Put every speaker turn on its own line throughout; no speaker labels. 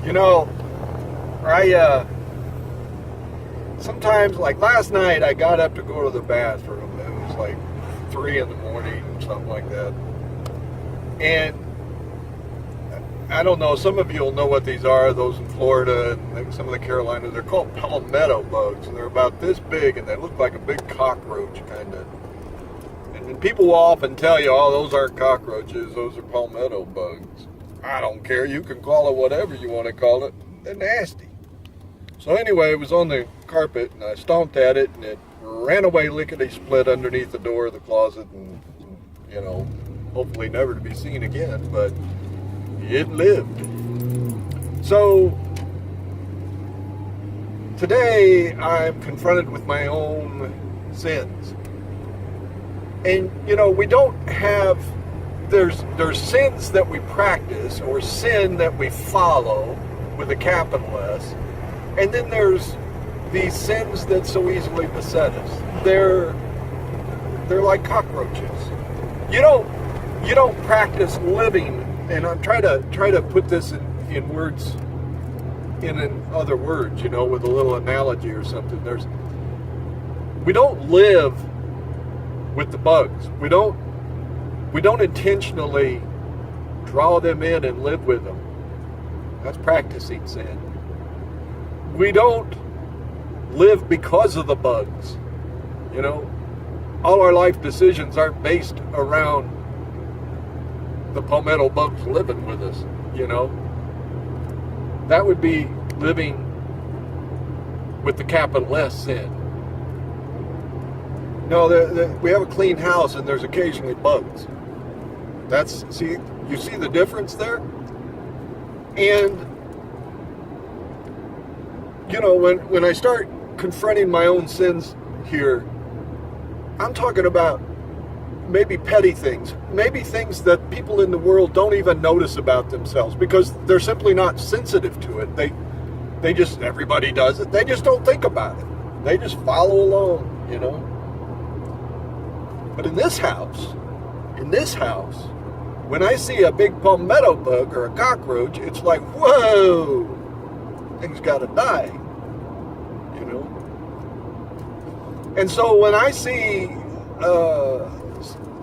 You know, I sometimes, like last night, I got up to go to the bathroom. It was like 3 in the morning, something like that. And I don't know, some of you will know what these are, those in Florida and some of the Carolinas. They're called palmetto bugs, and they're about this big, and they look like a big cockroach, kind of. And people will often tell you, oh, those aren't cockroaches, those are palmetto bugs. I don't care, you can call it whatever you want to call it. They're nasty. So anyway, it was on the carpet, and I stomped at it, and it ran away lickety-split underneath the door of the closet, and, you know, hopefully never to be seen again, but it lived. So today I'm confronted with my own sins. And, you know, we don't have, there's sins that we practice, or sin that we follow with a capital S, and then there's these sins that so easily beset us. They're like cockroaches. You don't practice living, and I'm trying to put this in words, in other words, you know, with a little analogy or something. We don't live with the bugs. We don't intentionally draw them in and live with them. That's practicing sin. We don't live because of the bugs. You know, all our life decisions aren't based around the palmetto bugs living with us, you know. That would be living with the capital S sin. No, we have a clean house and there's occasionally bugs. You see the difference there? And, you know, when I start confronting my own sins here, I'm talking about maybe petty things, maybe things that people in the world don't even notice about themselves because they're simply not sensitive to it. They just, everybody does it. They just don't think about it. They just follow along, you know. But in this house, when I see a big palmetto bug or a cockroach, it's like, whoa, thing's got to die, you know. And so when I see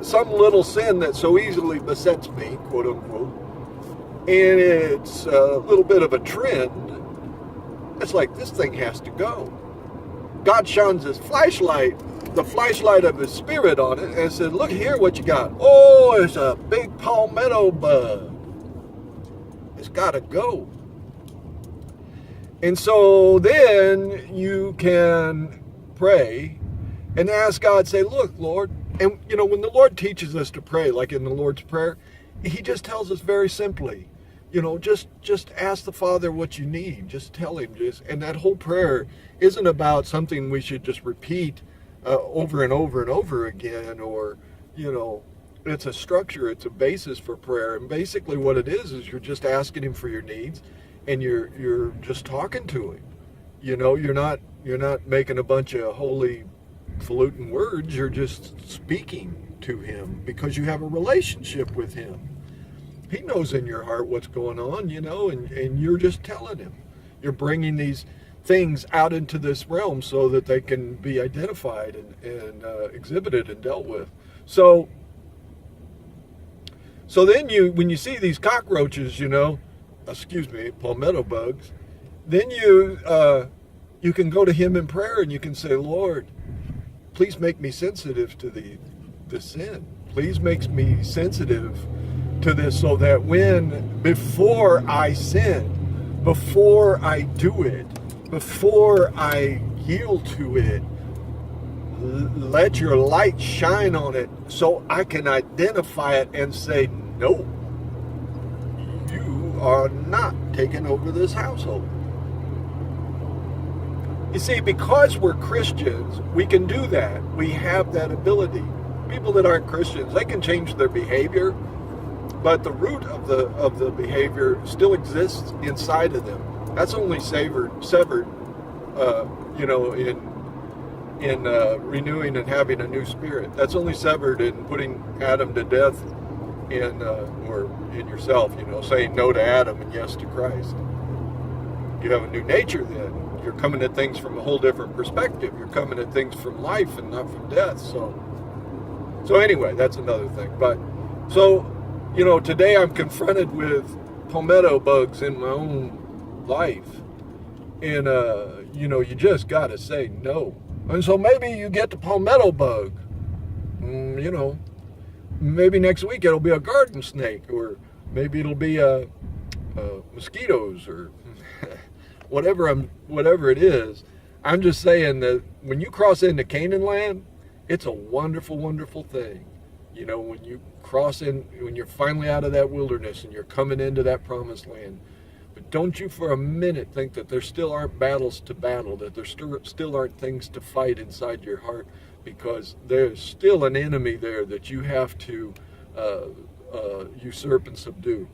some little sin that so easily besets me, quote unquote, and it's a little bit of a trend, it's like, this thing has to go. God shines his flashlight, the flashlight of his spirit on it, and said, look here what you got. Oh, it's a big palmetto bug. It's got to go. And so then you can pray and ask God, say, look, Lord. And, you know, when the Lord teaches us to pray, like in the Lord's Prayer, he just tells us very simply, you know, just ask the Father what you need. Just tell him. And that whole prayer isn't about something we should just repeat over and over and over again, or, you know, it's a structure, it's a basis for prayer. And basically what it is you're just asking him for your needs, and you're just talking to him. You know, you're not making a bunch of holy falutin words, you're just speaking to him because you have a relationship with him. He knows in your heart what's going on, you know, and you're just telling him. You're bringing these things out into this realm so that they can be identified and exhibited and dealt with. So then when you see these cockroaches, you know, palmetto bugs, then you can go to him in prayer and you can say, Lord, please make me sensitive to the sin. Please make me sensitive to this so that before I sin, before I do it, before I yield to it, let your light shine on it so I can identify it and say, no, you are not taking over this household. You see, because we're Christians, we can do that. We have that ability. People that aren't Christians, they can change their behavior, but the root of the behavior still exists inside of them. That's only severed, you know, in renewing and having a new spirit. That's only severed in putting Adam to death or in yourself, you know, saying no to Adam and yes to Christ. You have a new nature then. You're coming at things from a whole different perspective. You're coming at things from life and not from death. So anyway, that's another thing. But so, today I'm confronted with palmetto bugs in my own life. And, you just got to say no. And so maybe you get the palmetto bug. Maybe next week it'll be a garden snake, or maybe it'll be mosquitoes, or whatever it is. I'm just saying that when you cross into Canaan land, it's a wonderful, wonderful thing. When you cross in, when you're finally out of that wilderness and you're coming into that promised land. But don't you for a minute think that there still aren't battles to battle, that there still aren't things to fight inside your heart, because there's still an enemy there that you have to usurp and subdue.